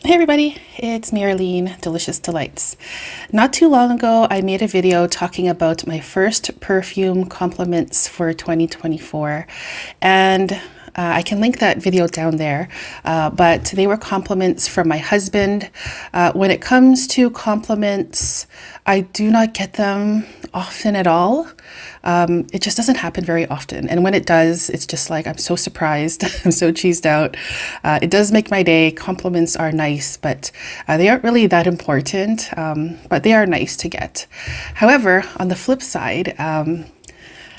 Hey everybody, it's Marilyn, Delicious Delights. Not too long ago, I made a video talking about my first perfume compliments for 2024, and I can link that video down there, but they were compliments from my husband. When it comes to compliments, I do not get them often at all. It just doesn't happen very often. And when it does, it's just like, I'm so surprised. I'm so cheesed out. It does make my day. Compliments are nice, but they aren't really that important, but they are nice to get. However, on the flip side,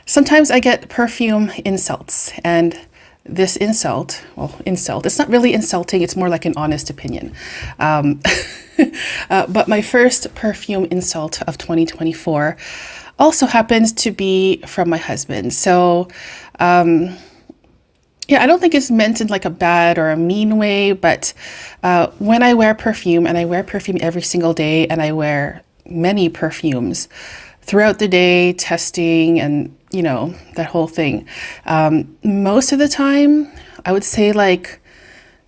sometimes I get perfume insults, and this insult, it's not really insulting, it's more like an honest opinion. But my first perfume insult of 2024 also happens to be from my husband. So, yeah, I don't think it's meant in like a bad or a mean way, but when I wear perfume, and I wear perfume every single day, and I wear many perfumes throughout the day, testing and, you know, that whole thing. Most of the time, I would say like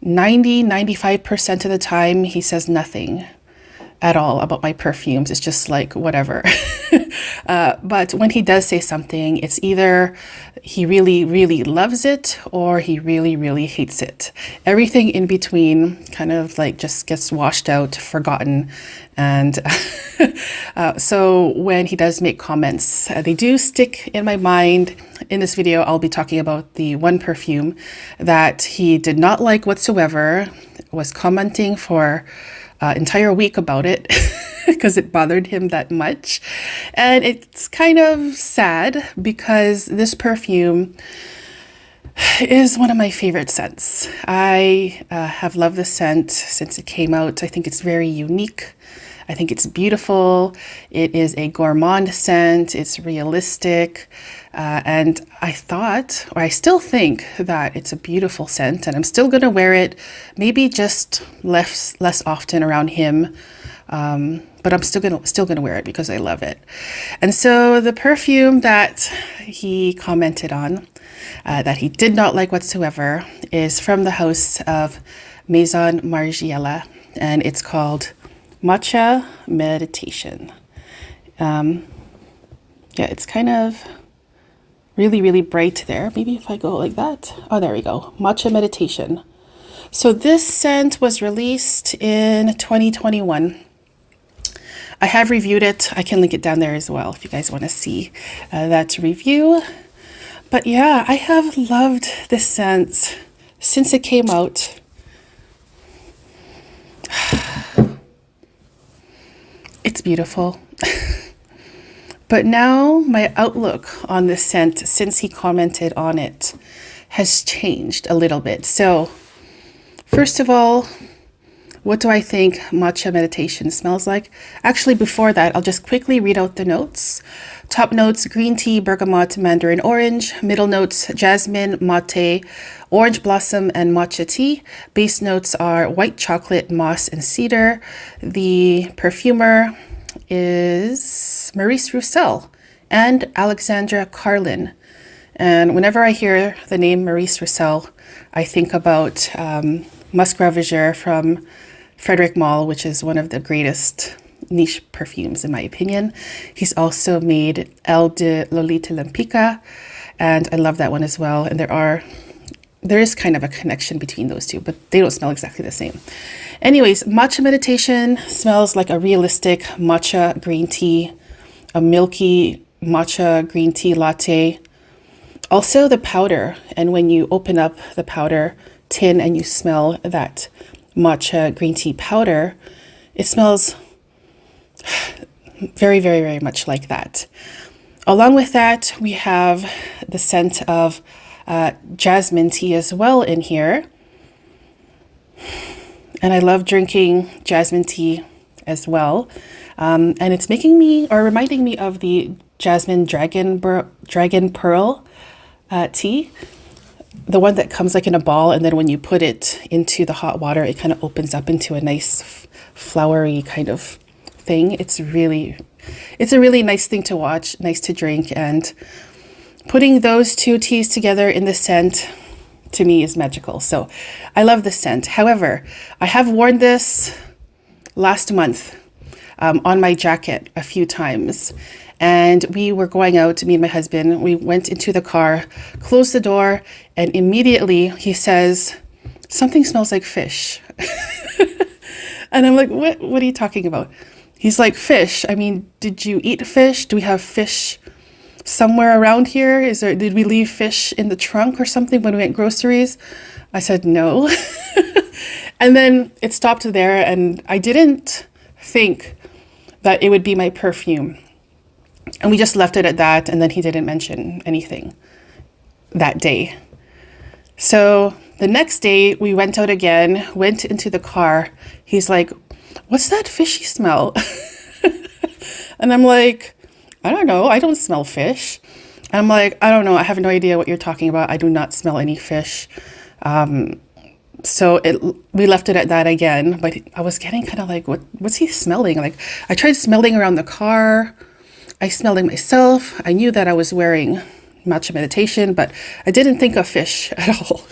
95% of the time, he says nothing at all about my perfumes. It's just like, whatever. But when he does say something, it's either he really, really loves it or he really, really hates it. Everything in between kind of like just gets washed out, forgotten. And so when he does make comments, they do stick in my mind. In this video, I'll be talking about the one perfume that he did not like whatsoever, was commenting for entire week about it because it bothered him that much. And it's kind of sad because this perfume is one of my favorite scents. I have loved the scent since it came out. I think it's very unique. I think it's beautiful. It is a gourmand scent. It's realistic. And I thought, or I still think that it's a beautiful scent, and I'm still going to wear it, maybe just less often around him. But I'm still gonna wear it because I love it. And so the perfume that he commented on, that he did not like whatsoever, is from the house of Maison Margiela, and it's called Matcha Meditation. Yeah, it's kind of really, really bright there. Maybe if I go like that. Oh, there we go. Matcha Meditation. So this scent was released in 2021. I have reviewed it. I can link it down there as well if you guys want to see that review. But yeah, I have loved this scent since it came out. It's beautiful. But now my outlook on this scent since he commented on it has changed a little bit. So first of all, what do I think Matcha Meditation smells like? Actually, before that, I'll just quickly read out the notes. Top notes: green tea, bergamot, mandarin orange. Middle notes: jasmine, mate, orange blossom, and matcha tea. Base notes are white chocolate, moss, and cedar. The perfumer is Maurice Roussel and Alexandra Carlin. And whenever I hear the name Maurice Roussel, I think about Musc Ravageur from Frederic Malle, which is one of the greatest niche perfumes in my opinion. He's also made El de Lolita Lampica, and I love that one as well. And there is kind of a connection between those two, but they don't smell exactly the same. Anyways, Matcha Meditation smells like a realistic matcha green tea, a milky matcha green tea latte. Also the powder, and when you open up the powder tin and you smell that matcha green tea powder, it smells very, very, very much like that. Along with that, we have the scent of jasmine tea as well in here. And I love drinking jasmine tea as well. And it's making me, or reminding me of the jasmine dragon pearl tea. The one that comes like in a ball, and then when you put it into the hot water, it kind of opens up into a nice flowery kind of thing. It's a really nice thing to watch, nice to drink, and putting those two teas together in the scent to me is magical. So I love this scent. However, I have worn this last month on my jacket a few times. And we were going out, me and my husband. We went into the car, closed the door, and immediately he says, "Something smells like fish." And I'm like, what are you talking about? He's like, "Fish? I mean, did you eat fish? Do we have fish somewhere around here? Did we leave fish in the trunk or something when we went groceries?" I said, "No." And then it stopped there, and I didn't think that it would be my perfume. And we just left it at that, and then he didn't mention anything that day. So the next day we went out again, went into the car. He's like, "What's that fishy smell?" And I'm like, "I don't know. I don't smell fish." I'm like, "I don't know. I have no idea what you're talking about. I do not smell any fish." So we left it at that again, but I was getting kind of like, what's he smelling? Like, I tried smelling around the car. I smelled it myself. I knew that I was wearing matcha meditation, but I didn't think of fish at all.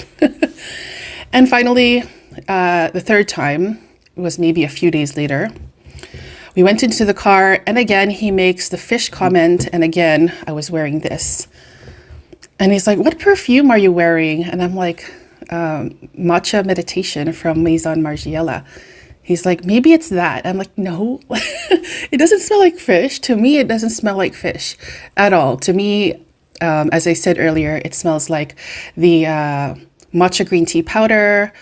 And finally, the third time, it was maybe a few days later, we went into the car, and again, he makes the fish comment, and again, I was wearing this. And he's like, "What perfume are you wearing?" And I'm like, "Matcha meditation from Maison Margiela." He's like, "Maybe it's that." I'm like, "No." It doesn't smell like fish. To me, it doesn't smell like fish at all. To me, as I said earlier, it smells like the matcha green tea powder,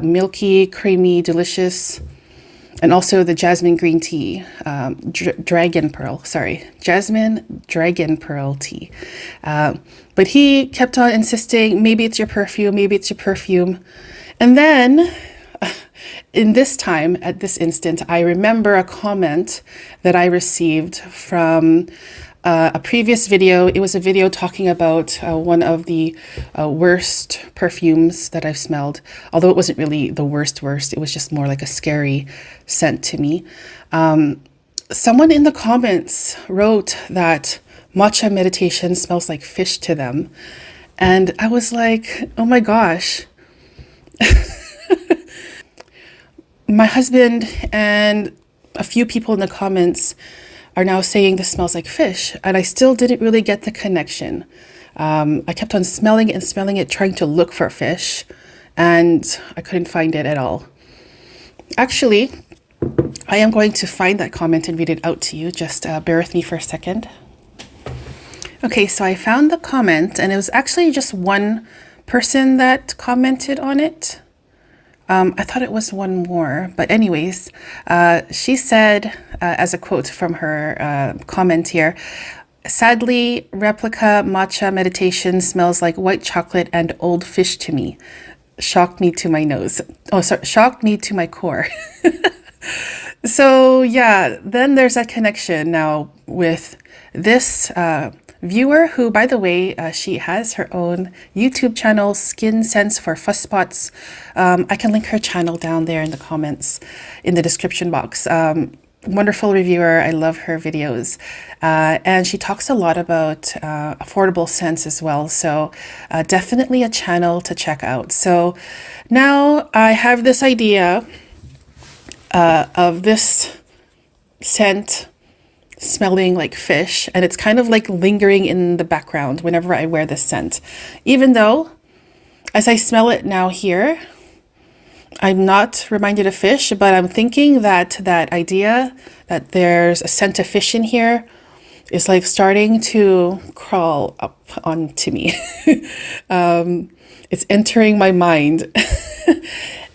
milky, creamy, delicious, and also the jasmine green tea, jasmine dragon pearl tea. But he kept on insisting, "Maybe it's your perfume, maybe it's your perfume." And then in this time, at this instant, I remember a comment that I received from a previous video. It was a video talking about one of the worst perfumes that I've smelled, although it wasn't really the worst. It was just more like a scary scent to me. Someone in the comments wrote that matcha meditation smells like fish to them. And I was like, oh my gosh. My husband and a few people in the comments are now saying this smells like fish, and I still didn't really get the connection. I kept on smelling it and smelling it, trying to look for fish, and I couldn't find it at all. Actually, I am going to find that comment and read it out to you. Just bear with me for a second. Okay, so I found the comment, and it was actually just one person that commented on it. I thought it was one more, but anyways, she said, as a quote from her comment here, "Sadly, replica matcha meditation smells like white chocolate and old fish to me. Shocked me to my nose. Oh, sorry, shocked me to my core." So yeah, then there's that connection now with this viewer who, by the way, she has her own YouTube channel, Skin Sense for Fuss Spots. I can link her channel down there in the comments, in the description box. Wonderful reviewer. I love her videos. And she talks a lot about affordable scents as well. So definitely a channel to check out. So now I have this idea of this scent smelling like fish, and it's kind of like lingering in the background whenever I wear this scent. Even though, as I smell it now here, I'm not reminded of fish, but I'm thinking that that idea that there's a scent of fish in here is like starting to crawl up onto me. It's entering my mind.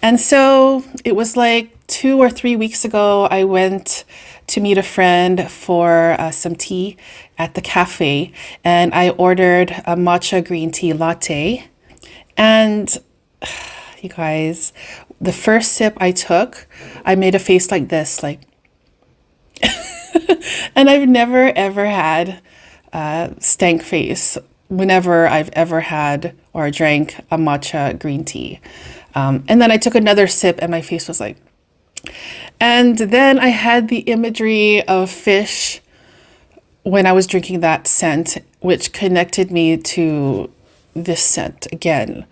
And so it was like 2 or 3 weeks ago, I went to meet a friend for some tea at the cafe, and I ordered a matcha green tea latte. And you guys, the first sip I took, I made a face like this, like, and I've never ever had a stank face whenever I've ever had or drank a matcha green tea. And then I took another sip and my face was like, and then I had the imagery of fish when I was drinking that scent, which connected me to this scent again.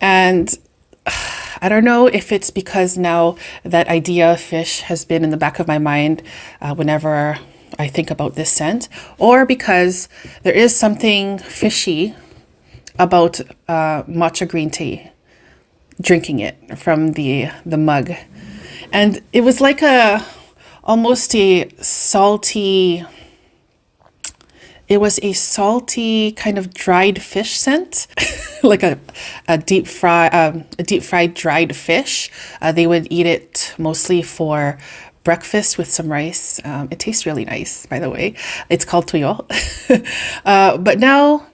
And I don't know if it's because now that idea of fish has been in the back of my mind whenever I think about this scent, or because there is something fishy about matcha green tea, drinking it from the mug. And it was like almost a salty, it was a salty kind of dried fish scent, like a deep fried dried fish. They would eat it mostly for breakfast with some rice. It tastes really nice, by the way. It's called tuyo. But now,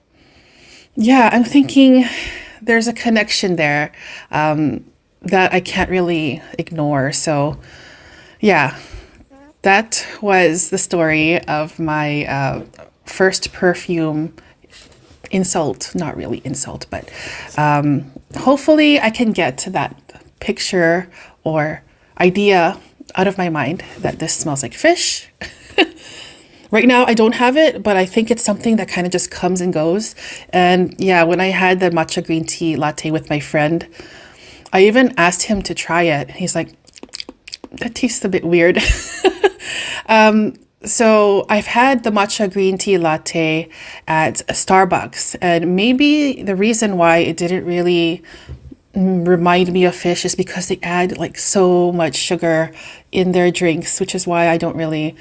yeah, I'm thinking there's a connection there that I can't really ignore. So, yeah, that was the story of my first perfume insult. Not really insult, but hopefully I can get to that picture or idea out of my mind that this smells like fish. Right now I don't have it, but I think it's something that kind of just comes and goes. And yeah, when I had the matcha green tea latte with my friend, I even asked him to try it. He's like, that tastes a bit weird. So I've had the matcha green tea latte at Starbucks, and maybe the reason why it didn't really remind me of fish is because they add like so much sugar in their drinks, which is why I don't really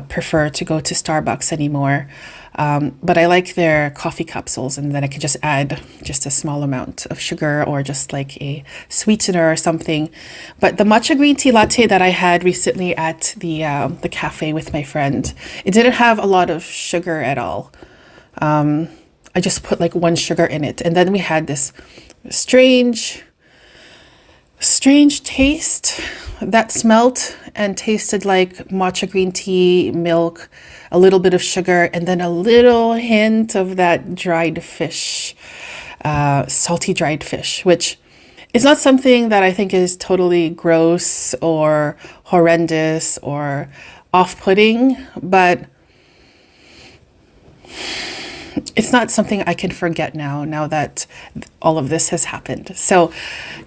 prefer to go to Starbucks anymore. But I like their coffee capsules, and then I can just add just a small amount of sugar or just like a sweetener or something. But the matcha green tea latte that I had recently at the cafe with my friend, it didn't have a lot of sugar at all. I just put like one sugar in it, and then we had this strange taste that smelled and tasted like matcha green tea, milk, a little bit of sugar, and then a little hint of that dried fish, salty dried fish, which is not something that I think is totally gross or horrendous or off-putting, but it's not something I can forget now that all of this has happened. So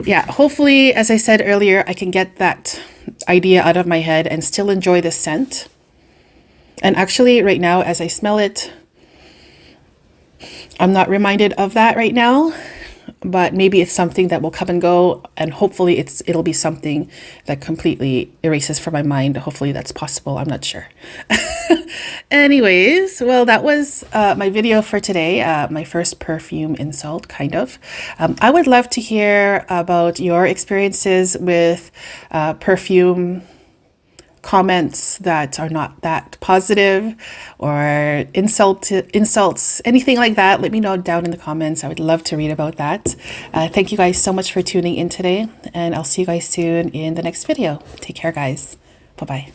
yeah, hopefully, as I said earlier, I can get that idea out of my head and still enjoy the scent. And actually right now, as I smell it, I'm not reminded of that right now, but maybe it's something that will come and go, and hopefully it'll be something that completely erases from my mind. Hopefully that's possible. I'm not sure. Anyways, well, that was my video for today. My first perfume insult, kind of. I would love to hear about your experiences with perfume comments that are not that positive, or insults, anything like that. Let me know down in the comments. I would love to read about that. Thank you guys so much for tuning in today, and I'll see you guys soon in the next video. Take care, guys. Bye-bye.